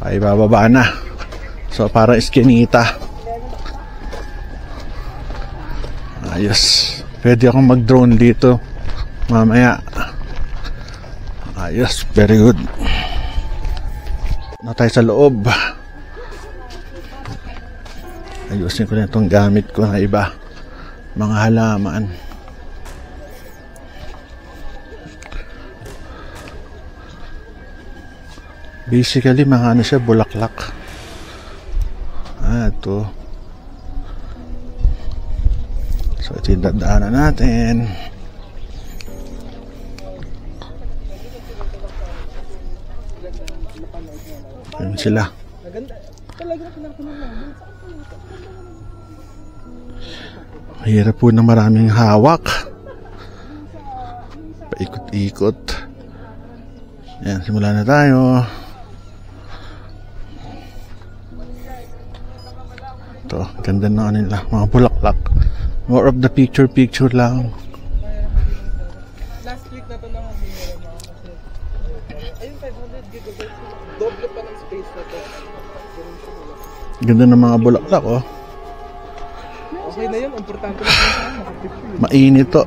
Ay bababa na. So para iskinita. Ayos. Pwede akong mag-drone dito mamaya. Ayos, very good. Na tayo sa loob. Ayusin ko na itong gamit ko na iba. Mga halaman. Basically mga ano siya, bulaklak. Ito. So ito yung dadaanan natin. Ayun sila. Mahirap po na maraming hawak. Paikot-ikot. Yan, simula na tayo. Ito, ganda na nila. Mga bulaklak. More of the picture lang. Last week na ito na kasi ayun 500 gigabytes. Doble pa ng space na ito. Ganda ng mga bulaklak, oh. Okay na yun, importante lang yung makapicture. Mainit to.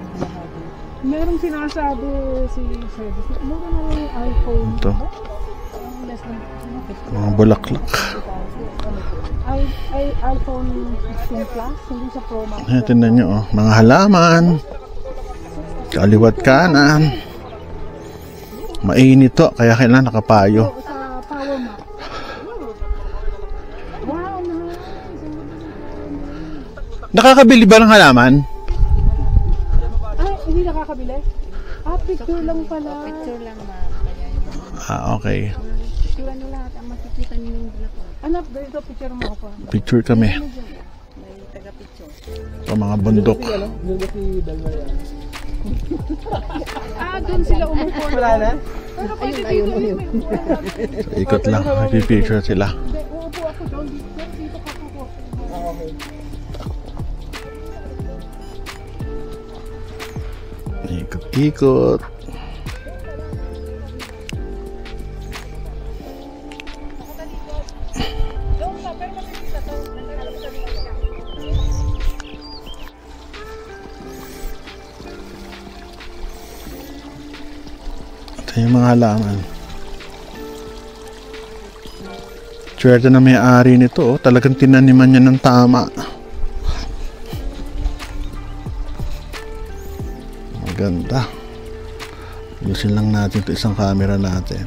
Merong sinasabi si Service na mura na yung iPhone. Ito. Less than Mga bulaklak. iPhone 16 Plus, hindi sa Pro Max. Ayan, tingnan nyo, oh. Mga halaman. Kaliwat kanan. Mainit to, kaya kailangan nakapayo. Sa Power Max. Wow, nice. Nakakabili ba ng halaman? Ay, hindi nakakabili? Picture lang pala. Picture lang, ma'am. Okay. Picture ano lahat ang makikita niyo yung bulaklak. Anak, dito picture mo ako. Picture kami. May taga-picture. Ito mga bundok. Doon ba si Dalmaria? Doon sila umupo. Wala na? Ayun. So, ikot lang. Nagpipicture sila. Hindi, uupo ako doon. Dito ka po. Okay. Ikot-ikot. Ito yung mga halaman. Swerte na may-ari nito, oh. Talagang tinaniman niya ng tama. Maganda. Ayusin lang natin ito, isang camera natin.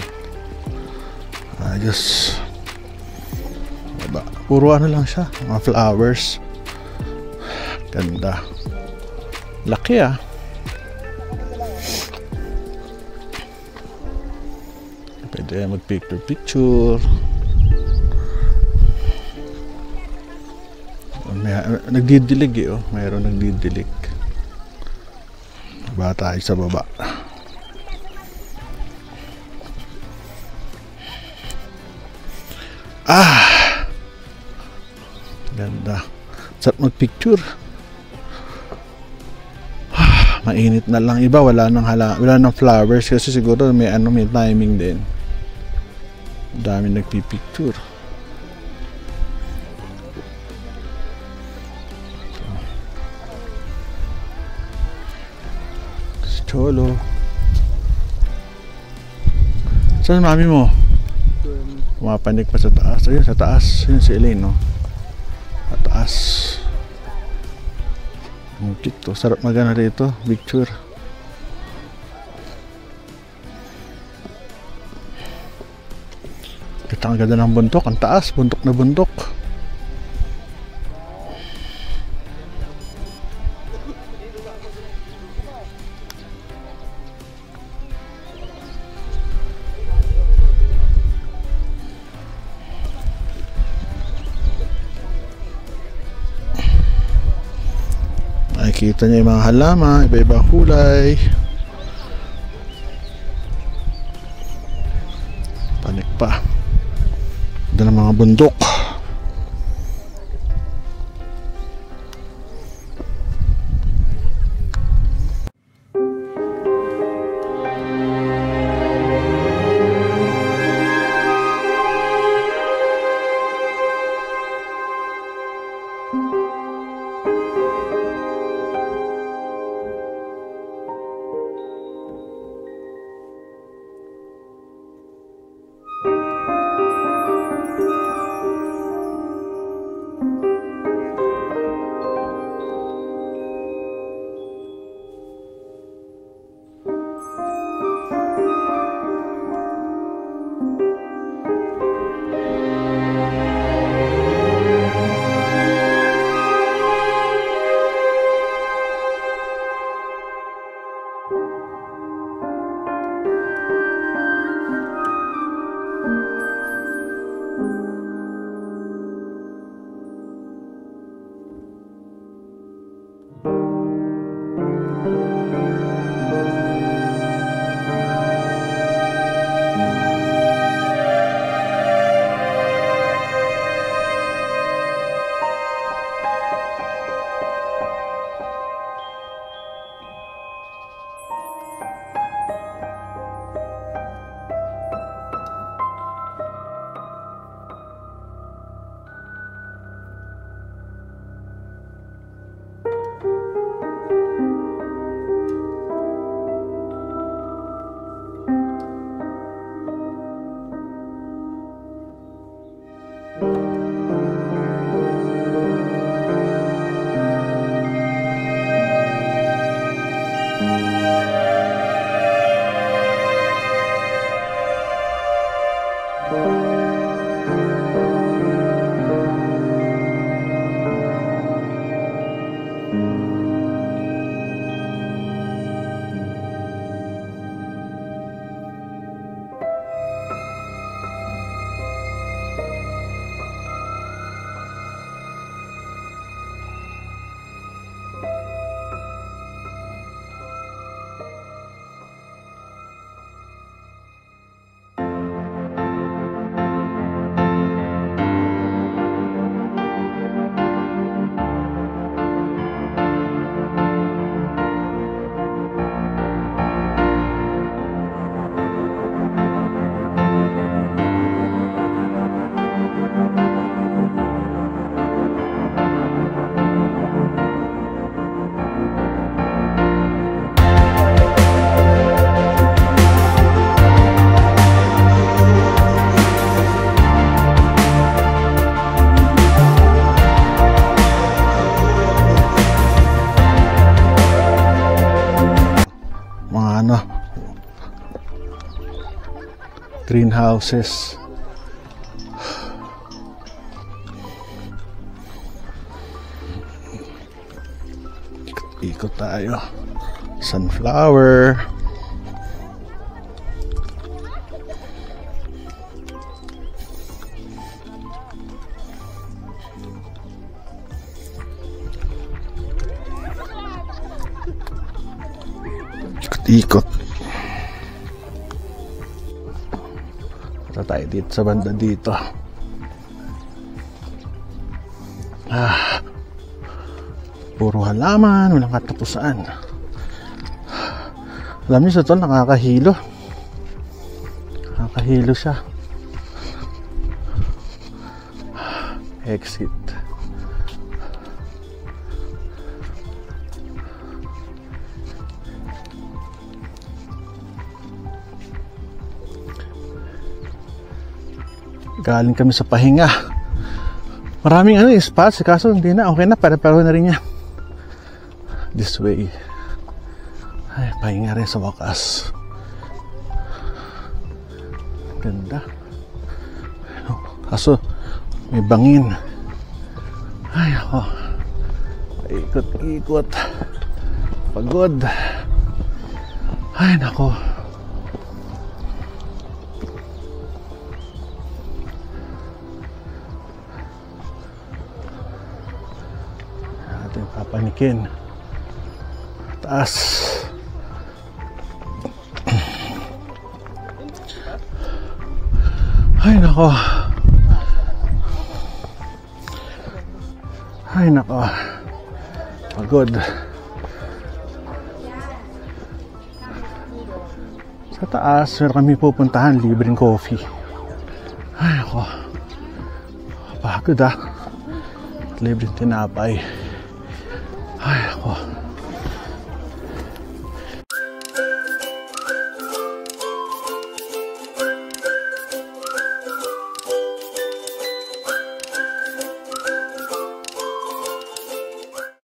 Ayos. Diba? Puro ano lang siya, mga flowers. Ganda. Laki, ah. Pwede mag-picture. Nagdidilig, eh, oh. Mayroon nagdidilig. Ba tayo sa baba. Ganda. Sarap mag-picture. Mainit na lang. Iba wala nang flowers kasi siguro may timing din. Dami nagpipicture. Cholo. Saan mami mo? Pumapanik pa sa taas. Ayun, sa taas. Yun si Elaine, no? Sa taas. Ang cute to. Sarap magana rito. Picture. Kita ang ganda ng bundok. Ang taas. Bundok na bundok. Nakikita niyo yung mga halaman, iba-ibang kulay. Panik pa. Ganda ng mga bundok. greenhouses. Ikot tayo. Sunflower. Ikot. Punta tayo dito sa banda dito. Puro halaman, walang katapusan. Alam niyo sa ito, nakakahilo. Nakakahilo siya. Exit. Galing kami sa pahinga. Maraming spots, kaso hindi na, okay na, pare-pareho na rin yan. This way. Ay, pahinga rin sa wakas. Ganda. Kaso may bangin. Ay, ako. Ikot-ikot. Pagod. Ay, nako. Ating papanikin. Taas. Ay, nako. Ay, nako. Pagod. Sa taas, meron kami pupuntahan, libreng coffee. Ay, nako. Pagod, libreng tinapay. Ay, nako.